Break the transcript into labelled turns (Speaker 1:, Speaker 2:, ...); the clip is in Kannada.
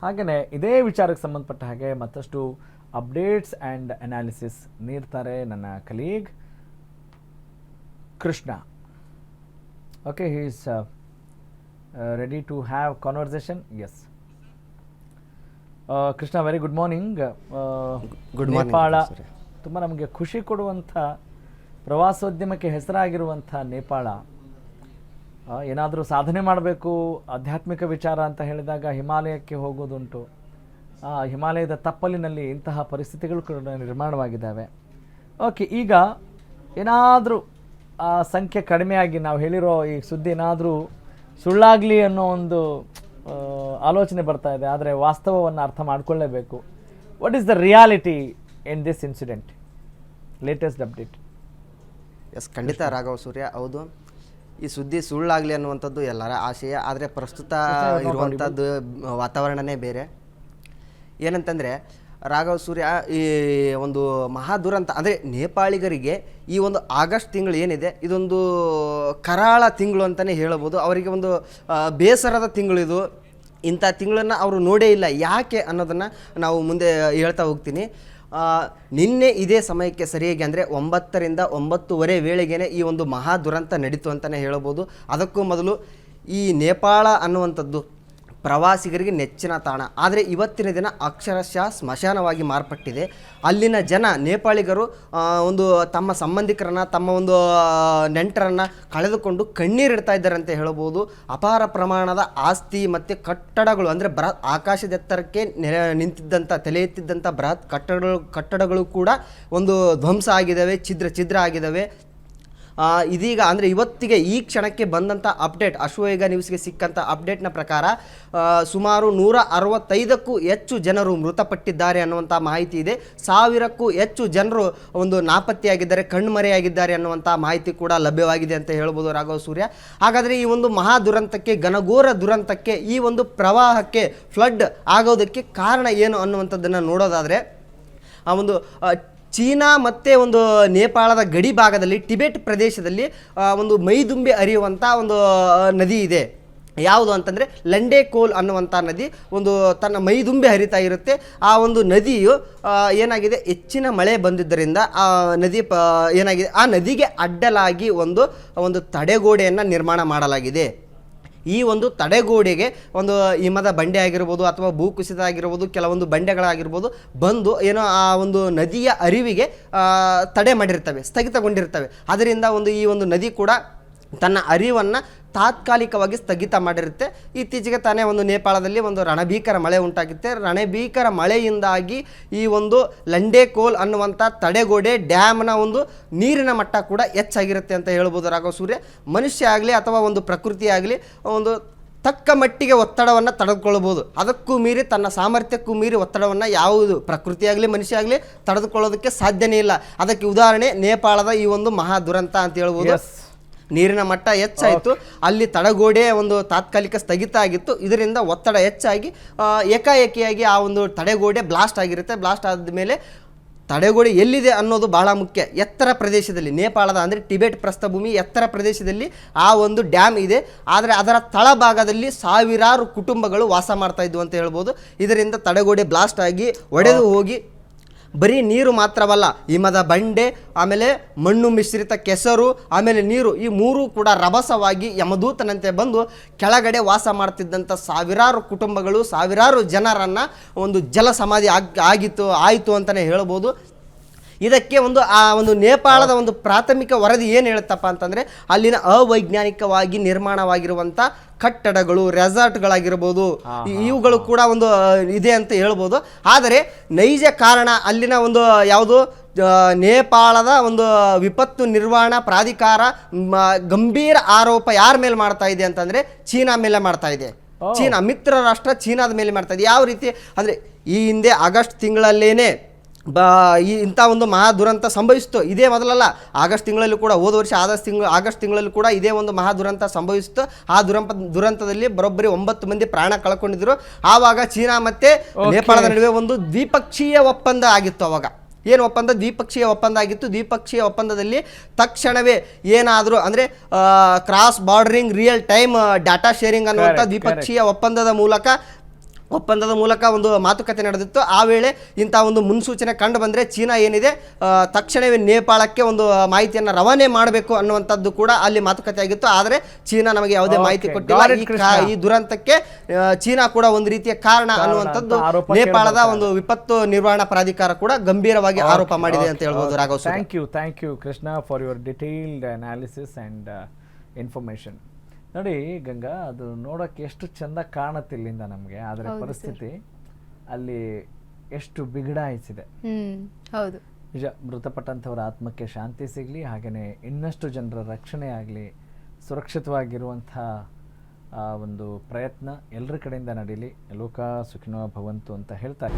Speaker 1: ಹಾಗೆಯೇ ಇದೇ ವಿಚಾರಕ್ಕೆ ಸಂಬಂಧಪಟ್ಟ ಹಾಗೆ ಮತ್ತಷ್ಟು ಅಪ್ಡೇಟ್ಸ್ ಆ್ಯಂಡ್ ಅನಾಲಿಸಿಸ್ ನೀಡ್ತಾರೆ ನನ್ನ colleague Krishna. Okay, he is ready to have conversation. Yes Krishna, very good morning.
Speaker 2: Good morning.
Speaker 1: Nepal ತುಂಬ ನಮಗೆ ಖುಷಿ ಕೊಡುವಂಥ ಪ್ರವಾಸೋದ್ಯಮಕ್ಕೆ ಹೆಸರಾಗಿರುವಂಥ ನೇಪಾಳ ಏನಾದರೂ ಸಾಧನೆ ಮಾಡಬೇಕು ಆಧ್ಯಾತ್ಮಿಕ ವಿಚಾರ ಅಂತ ಹೇಳಿದಾಗ ಹಿಮಾಲಯಕ್ಕೆ ಹೋಗೋದುಂಟು. ಹಿಮಾಲಯದ ತಪ್ಪಲಿನಲ್ಲಿ ಇಂತಹ ಪರಿಸ್ಥಿತಿಗಳು ಕೂಡ ನಿರ್ಮಾಣವಾಗಿದ್ದಾವೆ. ಓಕೆ, ಈಗ ಏನಾದರೂ ಆ ಸಂಖ್ಯೆ ಕಡಿಮೆಯಾಗಿ ನಾವು ಹೇಳಿರೋ ಈ ಸುದ್ದಿ ಏನಾದರೂ ಸುಳ್ಳಾಗಲಿ ಅನ್ನೋ ಒಂದು ಆಲೋಚನೆ ಬರ್ತಾ ಇದೆ. ಆದರೆ ವಾಸ್ತವವನ್ನು ಅರ್ಥ ಮಾಡಿಕೊಳ್ಳೇಬೇಕು. What is the reality in this incident? Latest update.
Speaker 2: Yes, ಖಂಡಿತ ರಾಘವ ಸೂರ್ಯ, ಹೌದು. ಈ ಸುದ್ದಿ ಸುಳ್ಳಾಗಲಿ ಅನ್ನುವಂಥದ್ದು ಎಲ್ಲರ ಆಶಯ. ಆದರೆ ಪ್ರಸ್ತುತ ಇರುವಂಥದ್ದು ವಾತಾವರಣನೇ ಬೇರೆ. ಏನಂತಂದರೆ ರಾಘವ ಸೂರ್ಯ, ಈ ಒಂದು ಮಹಾದುರಂತ ಅಂದರೆ ನೇಪಾಳಿಗರಿಗೆ ಈ ಒಂದು ಆಗಸ್ಟ್ ತಿಂಗಳು ಏನಿದೆ ಇದೊಂದು ಕರಾಳ ತಿಂಗಳು ಅಂತಲೇ ಹೇಳಬಹುದು. ಅವರಿಗೆ ಒಂದು ಬೇಸರದ ತಿಂಗಳು ಇದು. ಇಂಥ ತಿಂಗಳನ್ನು ಅವರು ನೋಡೇ ಇಲ್ಲ. ಯಾಕೆ ಅನ್ನೋದನ್ನು ನಾವು ಮುಂದೆ ಹೇಳ್ತಾ ಹೋಗ್ತೀನಿ. ನಿನ್ನೆ ಇದೇ ಸಮಯಕ್ಕೆ ಸರಿಯಾಗಿ ಅಂದರೆ 9ರಿಂದ 9:30 ವೇಳೆಗೇ ಈ ಒಂದು ಮಹಾ ದುರಂತ ನಡೀತು ಅಂತಲೇ ಹೇಳ್ಬೋದು. ಅದಕ್ಕೂ ಮೊದಲು ಈ ನೇಪಾಳ ಅನ್ನುವಂಥದ್ದು ಪ್ರವಾಸಿಗರಿಗೆ ನೆಚ್ಚಿನ ತಾಣ. ಆದರೆ ಇವತ್ತಿನ ದಿನ ಅಕ್ಷರಶಃ ಸ್ಮಶಾನವಾಗಿ ಮಾರ್ಪಟ್ಟಿದೆ. ಅಲ್ಲಿನ ಜನ ನೇಪಾಳಿಗರು ಒಂದು ತಮ್ಮ ಸಂಬಂಧಿಕರನ್ನು, ತಮ್ಮ ಒಂದು ನೆಂಟರನ್ನು ಕಳೆದುಕೊಂಡು ಕಣ್ಣೀರಿಡ್ತಾ ಇದ್ದಾರೆ ಅಂತ ಹೇಳ್ಬೋದು. ಅಪಾರ ಪ್ರಮಾಣದ ಆಸ್ತಿ ಮತ್ತು ಕಟ್ಟಡಗಳು ಅಂದರೆ ಆಕಾಶದ ಎತ್ತರಕ್ಕೆ ನಿಂತಿದ್ದಂಥ, ತಲೆ ಎತ್ತಿದ್ದಂಥ ಬೃಹತ್ ಕಟ್ಟಡಗಳು ಕೂಡ ಒಂದು ಧ್ವಂಸ ಆಗಿದ್ದಾವೆ, ಛಿದ್ರ ಆಗಿದ್ದಾವೆ. ಇದೀಗ ಅಂದರೆ ಇವತ್ತಿಗೆ ಈ ಕ್ಷಣಕ್ಕೆ ಬಂದಂಥ ಅಪ್ಡೇಟ್, ಅಶ್ವವೇಗ ನ್ಯೂಸ್ಗೆ ಸಿಕ್ಕಂಥ ಅಪ್ಡೇಟ್ನ ಪ್ರಕಾರ ಸುಮಾರು 165ಕ್ಕೂ ಹೆಚ್ಚು ಜನರು ಮೃತಪಟ್ಟಿದ್ದಾರೆ ಅನ್ನುವಂಥ ಮಾಹಿತಿ ಇದೆ. 1000ಕ್ಕೂ ಹೆಚ್ಚು ಜನರು ಒಂದು ನಾಪತ್ತೆಯಾಗಿದ್ದಾರೆ, ಕಣ್ಮರೆಯಾಗಿದ್ದಾರೆ ಅನ್ನುವಂಥ ಮಾಹಿತಿ ಕೂಡ ಲಭ್ಯವಾಗಿದೆ ಅಂತ ಹೇಳ್ಬೋದು ರಾಘವ ಸೂರ್ಯ. ಹಾಗಾದರೆ ಈ ಒಂದು ಮಹಾ ದುರಂತಕ್ಕೆ, ಘನಘೋರ ದುರಂತಕ್ಕೆ, ಈ ಒಂದು ಪ್ರವಾಹಕ್ಕೆ, ಫ್ಲಡ್ ಆಗೋದಕ್ಕೆ ಕಾರಣ ಏನು ಅನ್ನುವಂಥದ್ದನ್ನು ನೋಡೋದಾದರೆ, ಆ ಒಂದು ಚೀನಾ ಮತ್ತು ಒಂದು ನೇಪಾಳದ ಗಡಿ ಭಾಗದಲ್ಲಿ ಟಿಬೆಟ್ ಪ್ರದೇಶದಲ್ಲಿ ಒಂದು ಮೈದುಂಬಿ ಹರಿಯುವಂಥ ಒಂದು ನದಿ ಇದೆ. ಯಾವುದು ಅಂತಂದರೆ ಲಂಡೇಕೋಲ್ ಅನ್ನುವಂಥ ನದಿ ಒಂದು ತನ್ನ ಮೈದುಂಬಿ ಹರಿತಾ ಇರುತ್ತೆ. ಆ ಒಂದು ನದಿಯು ಏನಾಗಿದೆ, ಹೆಚ್ಚಿನ ಮಳೆ ಬಂದಿದ್ದರಿಂದ ಆ ನದಿ ಏನಾಗಿದೆ, ಆ ನದಿಗೆ ಅಡ್ಡಲಾಗಿ ಒಂದು ತಡೆಗೋಡೆಯನ್ನು ನಿರ್ಮಾಣ ಮಾಡಲಾಗಿದೆ. ಈ ಒಂದು ತಡೆಗೋಡೆಗೆ ಒಂದು ಹಿಮದ ಬಂಡೆ ಆಗಿರ್ಬೋದು ಅಥವಾ ಭೂಕುಸಿತ ಆಗಿರ್ಬೋದು, ಕೆಲವೊಂದು ಬಂಡೆಗಳಾಗಿರ್ಬೋದು ಬಂದು ಏನೋ ಆ ಒಂದು ನದಿಯ ಅರಿವಿಗೆ ತಡೆ ಮಾಡಿರ್ತವೆ, ಸ್ಥಗಿತಗೊಂಡಿರ್ತವೆ. ಅದರಿಂದ ಈ ಒಂದು ನದಿ ಕೂಡ ತನ್ನ ಅರಿವನ್ನು ತಾತ್ಕಾಲಿಕವಾಗಿ ಸ್ಥಗಿತ ಮಾಡಿರುತ್ತೆ. ಇತ್ತೀಚೆಗೆ ತಾನೇ ಒಂದು ನೇಪಾಳದಲ್ಲಿ ಒಂದು ರಣಭೀಕರ ಮಳೆ ಉಂಟಾಗುತ್ತೆ. ರಣಭೀಕರ ಮಳೆಯಿಂದಾಗಿ ಈ ಒಂದು ಲಂಡೇಕೋಲ್ ಅನ್ನುವಂಥ ತಡೆಗೋಡೆ ಡ್ಯಾಮ್ನ ಒಂದು ನೀರಿನ ಮಟ್ಟ ಕೂಡ ಹೆಚ್ಚಾಗಿರುತ್ತೆ ಅಂತ ಹೇಳ್ಬೋದು ರಾಘವ ಸೂರ್ಯ. ಮನುಷ್ಯ ಆಗಲಿ ಅಥವಾ ಒಂದು ಪ್ರಕೃತಿ ಆಗಲಿ ಒಂದು ತಕ್ಕ ಮಟ್ಟಿಗೆ ಒತ್ತಡವನ್ನು ತಡೆದುಕೊಳ್ಬೋದು. ಅದಕ್ಕೂ ಮೀರಿ, ತನ್ನ ಸಾಮರ್ಥ್ಯಕ್ಕೂ ಮೀರಿ ಒತ್ತಡವನ್ನು ಯಾವುದು ಪ್ರಕೃತಿ ಆಗಲಿ ಮನುಷ್ಯ ಆಗಲಿ ತಡೆದುಕೊಳ್ಳೋದಕ್ಕೆ ಸಾಧ್ಯನೇ ಇಲ್ಲ. ಅದಕ್ಕೆ ಉದಾಹರಣೆ ನೇಪಾಳದ ಈ ಒಂದು ಮಹಾ ದುರಂತ ಅಂತ ಹೇಳ್ಬೋದು. ನೀರಿನ ಮಟ್ಟ ಹೆಚ್ಚಾಯಿತು, ಅಲ್ಲಿ ತಡೆಗೋಡೆ ಒಂದು ತಾತ್ಕಾಲಿಕ ಸ್ಥಗಿತ ಆಗಿತ್ತು. ಇದರಿಂದ ಒತ್ತಡ ಹೆಚ್ಚಾಗಿ ಏಕಾಏಕಿಯಾಗಿ ಆ ಒಂದು ತಡೆಗೋಡೆ ಬ್ಲಾಸ್ಟ್ ಆಗಿರುತ್ತೆ. ಬ್ಲಾಸ್ಟ್ ಆದಮೇಲೆ ತಡೆಗೋಡೆ ಎಲ್ಲಿದೆ ಅನ್ನೋದು ಬಹಳ ಮುಖ್ಯ. ಎತ್ತರ ಪ್ರದೇಶದಲ್ಲಿ, ನೇಪಾಳದ ಅಂದರೆ ಟಿಬೆಟ್ ಪ್ರಸ್ಥಭೂಮಿ ಎತ್ತರ ಪ್ರದೇಶದಲ್ಲಿ ಆ ಒಂದು ಡ್ಯಾಮ್ ಇದೆ. ಆದರೆ ಅದರ ತಳಭಾಗದಲ್ಲಿ ಸಾವಿರಾರು ಕುಟುಂಬಗಳು ವಾಸ ಮಾಡ್ತಾ ಇದ್ವು ಅಂತ ಹೇಳ್ಬೋದು. ಇದರಿಂದ ತಡೆಗೋಡೆ ಬ್ಲಾಸ್ಟ್ ಆಗಿ ಒಡೆದು ಹೋಗಿ ಬರೀ ನೀರು ಮಾತ್ರವಲ್ಲ, ಹಿಮದ ಬಂಡೆ, ಆಮೇಲೆ ಮಣ್ಣು ಮಿಶ್ರಿತ ಕೆಸರು, ಆಮೇಲೆ ನೀರು, ಈ ಮೂರೂ ಕೂಡ ರಭಸವಾಗಿ ಯಮದೂತನಂತೆ ಬಂದು ಕೆಳಗಡೆ ವಾಸ ಮಾಡ್ತಿದ್ದಂಥ ಸಾವಿರಾರು ಕುಟುಂಬಗಳು, ಸಾವಿರಾರು ಜನರನ್ನು ಒಂದು ಜಲ ಸಮಾಧಿ ಆಯಿತು ಅಂತಲೇ ಹೇಳ್ಬೋದು. ಇದಕ್ಕೆ ಆ ಒಂದು ನೇಪಾಳದ ಒಂದು ಪ್ರಾಥಮಿಕ ವರದಿ ಏನು ಹೇಳುತ್ತಪ್ಪ ಅಂತಂದರೆ, ಅಲ್ಲಿನ ಅವೈಜ್ಞಾನಿಕವಾಗಿ ನಿರ್ಮಾಣವಾಗಿರುವಂಥ ಕಟ್ಟಡಗಳು, ರೆಸಾರ್ಟ್ಗಳಾಗಿರ್ಬೋದು, ಇವುಗಳು ಕೂಡ ಒಂದು ಇದೆ ಅಂತ ಹೇಳ್ಬೋದು. ಆದರೆ ನೈಜ ಕಾರಣ ಅಲ್ಲಿನ ಒಂದು ಯಾವುದು ನೇಪಾಳದ ಒಂದು ವಿಪತ್ತು ನಿರ್ವಹಣಾ ಪ್ರಾಧಿಕಾರ ಗಂಭೀರ ಆರೋಪ ಯಾರ ಮೇಲೆ ಮಾಡ್ತಾ ಇದೆ ಅಂತಂದರೆ ಚೀನಾ ಮೇಲೆ ಮಾಡ್ತಾ ಇದೆ. ಚೀನಾ ಮಿತ್ರ ರಾಷ್ಟ್ರ ಚೀನಾದ ಮೇಲೆ ಮಾಡ್ತಾ ಇದೆ. ಯಾವ ರೀತಿ ಅಂದರೆ, ಈ ಹಿಂದೆ ಆಗಸ್ಟ್ ತಿಂಗಳಲ್ಲೇನೆ ಇಂಥ ಒಂದು ಮಹಾ ದುರಂತ ಸಂಭವಿಸಿತು. ಇದೇ ಮೊದಲಲ್ಲ, ಆಗಸ್ಟ್ ತಿಂಗಳಲ್ಲಿ ಕೂಡ, ಹೋದ ವರ್ಷ ಆಗಸ್ಟ್ ತಿಂಗಳಲ್ಲಿ ಕೂಡ ಇದೇ ಒಂದು ಮಹಾ ದುರಂತ ಸಂಭವಿಸಿತು. ಆ ದುರಂತದಲ್ಲಿ ಬರೋಬ್ಬರಿ 9 ಮಂದಿ ಪ್ರಾಣ ಕಳ್ಕೊಂಡಿದ್ರು. ಆವಾಗ ಚೀನಾ ಮತ್ತು ನೇಪಾಳದ ನಡುವೆ ಒಂದು ದ್ವಿಪಕ್ಷೀಯ ಒಪ್ಪಂದ ಆಗಿತ್ತು. ಅವಾಗ ಏನು ಒಪ್ಪಂದ? ದ್ವಿಪಕ್ಷೀಯ ಒಪ್ಪಂದ ಆಗಿತ್ತು. ದ್ವಿಪಕ್ಷೀಯ ಒಪ್ಪಂದದಲ್ಲಿ ತಕ್ಷಣವೇ ಏನಾದರೂ ಅಂದರೆ cross bordering real time data sharing ಅನ್ನುವಂಥ ದ್ವಿಪಕ್ಷೀಯ ಒಪ್ಪಂದದ ಮೂಲಕ ಒಪ್ಪಂದದ ಮೂಲಕ ಒಂದು ಮಾತುಕತೆ ನಡೆದಿತ್ತು. ಆ ವೇಳೆ ಇಂಥ ಒಂದು ಮುನ್ಸೂಚನೆ ಕಂಡು ಬಂದರೆ ಚೀನಾ ಏನಿದೆ ತಕ್ಷಣವೇ ನೇಪಾಳಕ್ಕೆ ಒಂದು ಮಾಹಿತಿಯನ್ನು ರವಾನೆ ಮಾಡಬೇಕು ಅನ್ನುವಂಥದ್ದು ಕೂಡ ಅಲ್ಲಿ ಮಾತುಕತೆ ಆಗಿತ್ತು. ಆದರೆ ಚೀನಾ ನಮಗೆ ಯಾವುದೇ ಮಾಹಿತಿ ಕೊಟ್ಟಿಲ್ಲ. ಈ ದುರಂತಕ್ಕೆ ಚೀನಾ ಕೂಡ ಒಂದು ರೀತಿಯ ಕಾರಣ ಅನ್ನುವಂಥದ್ದು ನೇಪಾಳದ ಒಂದು ವಿಪತ್ತು ನಿರ್ವಹಣಾ ಪ್ರಾಧಿಕಾರ ಕೂಡ ಗಂಭೀರವಾಗಿ ಆರೋಪ ಮಾಡಿದೆ ಅಂತ ಹೇಳ್ಬೋದು. Raghav Surya,
Speaker 1: thank you Krishna for your detailed analysis and information. ನೋಡಿ ಗಂಗಾ, ಅದು ನೋಡೋಕ್ಕೆ ಎಷ್ಟು ಚೆಂದ ಕಾಣುತ್ತೆ ಇಲ್ಲಿಂದ ನಮಗೆ, ಆದರೆ ಪರಿಸ್ಥಿತಿ ಅಲ್ಲಿ ಎಷ್ಟು ಬಿಗಡಾಯಿಸಿದೆ.
Speaker 3: ಹೌದು,
Speaker 1: ನಿಜ. ಮೃತಪಟ್ಟಂಥವರ ಆತ್ಮಕ್ಕೆ ಶಾಂತಿ ಸಿಗಲಿ, ಹಾಗೆಯೇ ಇನ್ನಷ್ಟು ಜನರ ರಕ್ಷಣೆ ಆಗಲಿ, ಸುರಕ್ಷಿತವಾಗಿರುವಂಥ ಒಂದು ಪ್ರಯತ್ನ ಎಲ್ಲರ ಕಡೆಯಿಂದ ನಡೀಲಿ. ಲೋಕ ಸುಖಿನೋ ಭವಂತು ಅಂತ ಹೇಳ್ತಾರೆ.